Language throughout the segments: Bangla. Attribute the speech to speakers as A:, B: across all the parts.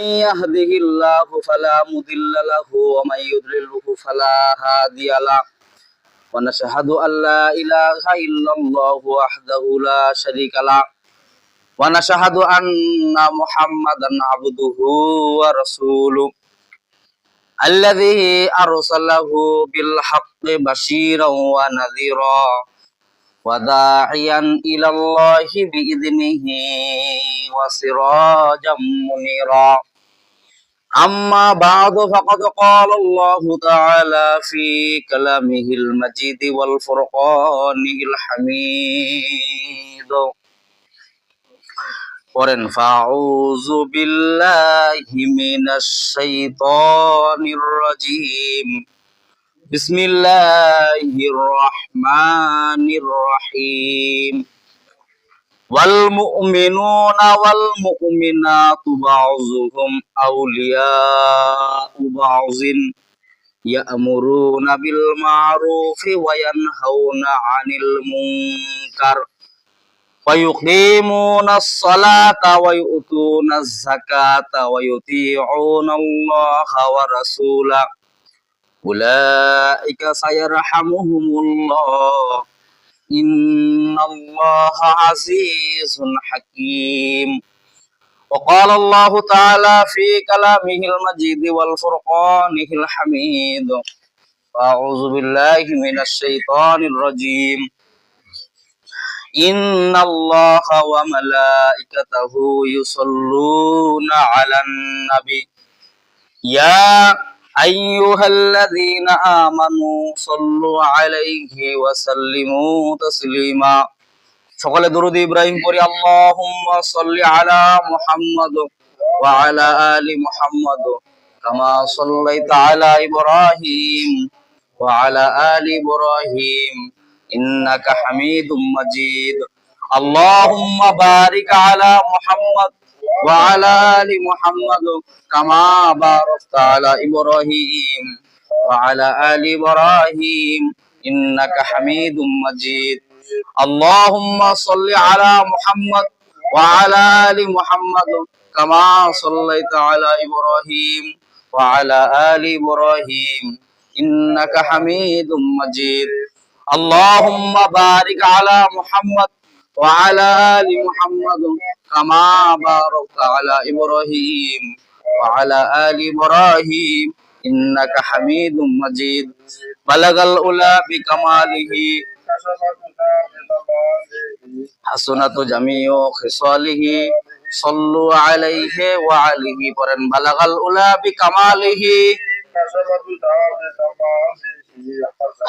A: يهده الله فلا مضل له ومن يضلله فلا هادي له ونشهد أن لا إله إلا الله وحده لا شريك له ونشهد أن محمدا عبده ورسوله الذي أرسله بالحق بشيرا ونذيرا وداعيا إلى الله بإذنه وسراجا منيرا أما بعد فقد قال الله تعالى في كلامه المجيد والفرقان الحميد فأعوذ بالله من الشيطان الرجيم بسم الله الرحمن الرحيم والمؤمنون والمؤمنات بعضهم أولياء بعض يأمرون بالمعروف وينهون عن المنكر ويقيمون الصلاة ويؤتون الزكاة ويطيعون الله ورسوله أولئك سيرحمهم الله إن الله عزيز حكيم وقال الله تعالى في كلامه المجيد والفرقانه الحميد أعوذ بالله من الشيطان الرجيم إن الله وملائكته يصلون على النبي يا أيها الذين آمنوا صلوا عليه وسلموا تسليما সকলে দরুদ ইব্রাহিম পড়ি আল্লাহুম্মা সাল্লি আলা মুহাম্মাদ ওয়া আলা আলি মুহাম্মাদ কামা সাল্লাইতা আলা ইব্রাহিম ওয়া আলা আলি ইব্রাহিম ইন্নাকা হামিদুম মাজিদ আল্লাহুম্মা বারিক আলা মুহাম্মাদ ওয়া আলা আলি মুহাম্মাদ কামা বারাকতা আলা ইব্রাহিম ওয়া আলা আলি ইব্রাহিম ইন্নাকা হামিদুম মাজিদ اللهم صل على محمد وعلى آل محمد كما صليت على إبراهيم وعلى آل إبراهيم إنك حميد مجيد اللهم بارك على محمد وعلى آل محمد كما باركت على إبراهيم وعلى آل إبراهيم إنك حميد مجيد بلغ الأولى بكماله হাসনাতু জামিউ খিসালিহি সাল্লু আলাইহি ওয়া আলিহি পড়েন বালাগাল উলা বিকামালিহি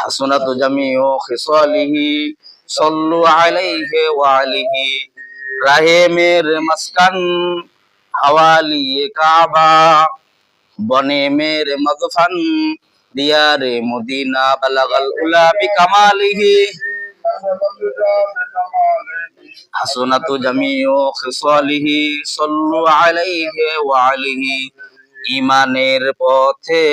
A: হাসনাতু জামিউ খিসালিহি সাল্লু আলাইহি ওয়া আলিহি রাহে মেরে মাসকান হাওয়ালি কাবা বনে মেরে মদফান দিয়ারে মদিনা বালাগাল উলা বিকামালিহি হাসনাতু জামিউ খিসালিহি সাল্লু আলাইহি ওয়া আলিহি ঈমানের পথে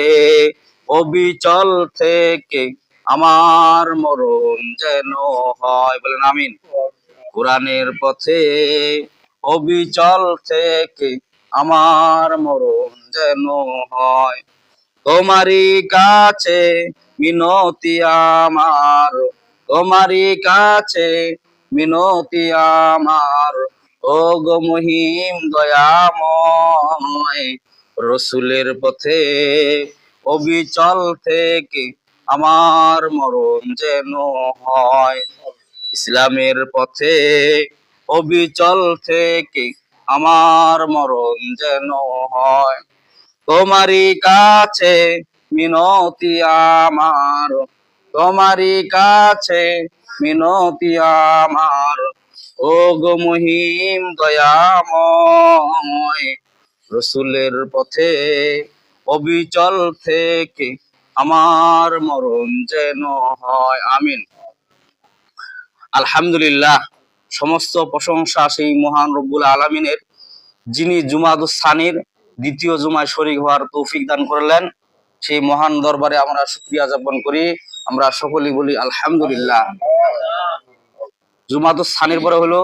A: অবিচল থেকে আমার মরণ যেন হয় বলেন আমিন কোরআনের পথে অবিচল থেকে আমার মরণ যেন হয় তোমারই কাছে মিনতি আমার তোমারই কাছে মিনতি আমার ও গো মহিম দয়াময় রসুলের পথে অবিচল থেকে আমার মরণ যেন হয় ইসলামের পথে অবিচল থেকে আমার মরণ যেন হয় তোমারই কাছে মিনতি আমার তোমারই কাছে মিনতি আমার ও গো মহিম দয়াময় রসুলের পথে অবিচল থেকে আমার মরণ যেন হয় আমিন আলহামদুলিল্লাহ সমস্ত প্রশংসা সেই মহান রব্বুল আলামিনের যিনি জুমাদুস সানির দ্বিতীয় জুমায় শরীক হওয়ার তৌফিক দান করলেন সেই মহান দরবারে আমরা শুকরিয়া জ্ঞাপন করি আমরা সকলেই বলি আলহামদুলিল্লাহ জুমাদুস সানির পরে হলো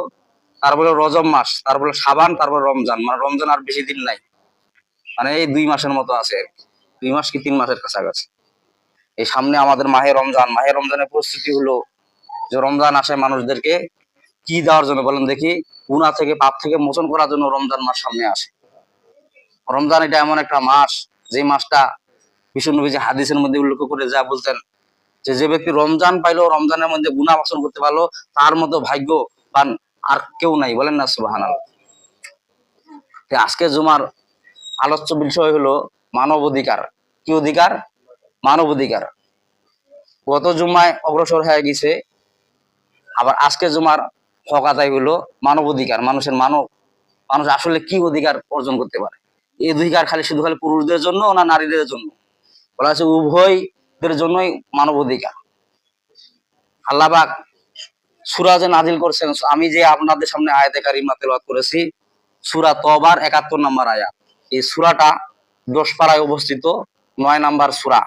A: তারপরে রজব মাস, তারপরে শাবান, তারপরে রমজান, মানে রমজান আর বেশি দিন নাই। মানে এই 2 মাসের মতো আছে, 2 মাস কি 3 মাসের কাছাকাছি। এই সামনে আমাদের মাহে রমজান, মাহে রমজানের প্রস্তুতি হলো যে রমজান আসে মানুষদেরকে কি দেওয়ার জন্য বলেন দেখি, গুনাহ থেকে পাপ থেকে মোচন করার জন্য রমজান মাস সামনে আসে। রমজান এটা এমন একটা মাস, যে মাসটা বিশ্বনবী যে হাদিসের মধ্যে উল্লেখ করে যা বলতেন যে যে ব্যক্তি রমজান পাইলো, রমজানের মধ্যে গুনাহ মোচন করতে পারলো, তার মতো ভাগ্যবান আর কেউ নাই, বলেন না সুবহানাল্লাহ। আজকে জুমার আলোচ্য বিষয় হলো মানব অধিকার। কি অধিকার? মানব অধিকার। গত জুমায় অগ্রসর হয়ে গেছে, আবার আজকে জুমার হক আদায় হলো মানব অধিকার। মানুষ আসলে কি অধিকার অর্জন করতে পারে? এই অধিকার শুধু খালি পুরুষদের জন্য না নারীদের জন্য? বলা হচ্ছে উভয়দের জন্যই মানব অধিকার। আল্লাহ পাক সূরা যে নাজিল করছেন, আমি যে আপনাদের সামনে আয়াতে কারিমা তেলাওয়াত করেছি, সূরা তওবার 71 নম্বর আয়াত। এই সূরাটা 10 পারায় অবস্থিত, 9 নাম্বার সূরা।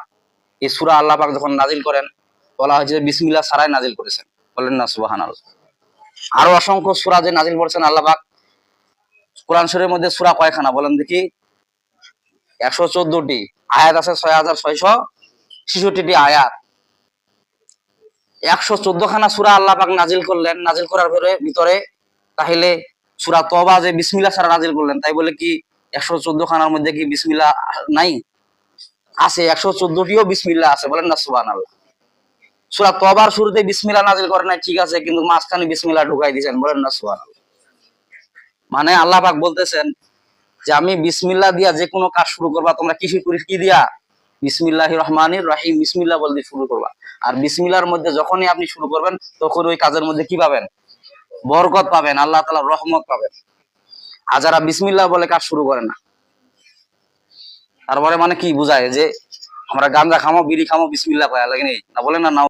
A: এই সূরা আল্লাহ পাক যখন নাজিল করেন, বলা হয়েছে বিসমিল্লাহ ছাড়াই নাজিল করেছেন, বলেন না সুবহানাল্লাহ। আরো অসংখ্য সূরা যে নাজিল করেছেন আল্লাহ পাক। কোরআন শরীফের মধ্যে সূরা কয়খানা বলেন দেখি? 114টি। আয়াত আছে 6666টি আয়াত। 114 খানা সূরা আল্লাহ পাক নাজিল করলেন। নাজিল করার ভিতরে তাহলে সূরা তওবা যে বিসমিল্লাহ ছাড়া নাজিল করলেন, তাই বলে কি 114 খানার মধ্যে কি বিসমিল্লাহ নাই? আছে, 114টিও বিসমিল্লাহ আছে, বলেন না সুবহানাল্লাহ। সূরা তওবার শুরুতে বিসমিল্লাহ নাজিল করেন নাই, ঠিক আছে, কিন্তু মাঝখানে বিসমিল্লাহ ঢুকাই দিয়েছেন, বলেন না সুবহানাল্লাহ। মানে আল্লাহ পাক বলতেছেন যে আমি বিসমিল্লাহ দিয়া যে কোনো কাজ শুরু করবা, তোমরা কি দিয়া? বিসমিল্লাহির রহমানির রহিম, বিসমিল্লাহ বলতে শুরু করবা। আর বিসমিল্লাহর মধ্যে যখনই আপনি শুরু করবেন, তখন ওই কাজের মধ্যে কি পাবেন? বরকত পাবেন, আল্লাহ তাআলার রহমত পাবেন। আর যারা বিসমিল্লাহ বলে কাজ শুরু করে না, তারপরে মানে কি বুঝায়? যে আমরা গাঁজা খামো, বিড়ি খামো, বিসমিল্লাহ কয়া লাগে না, বলেন না?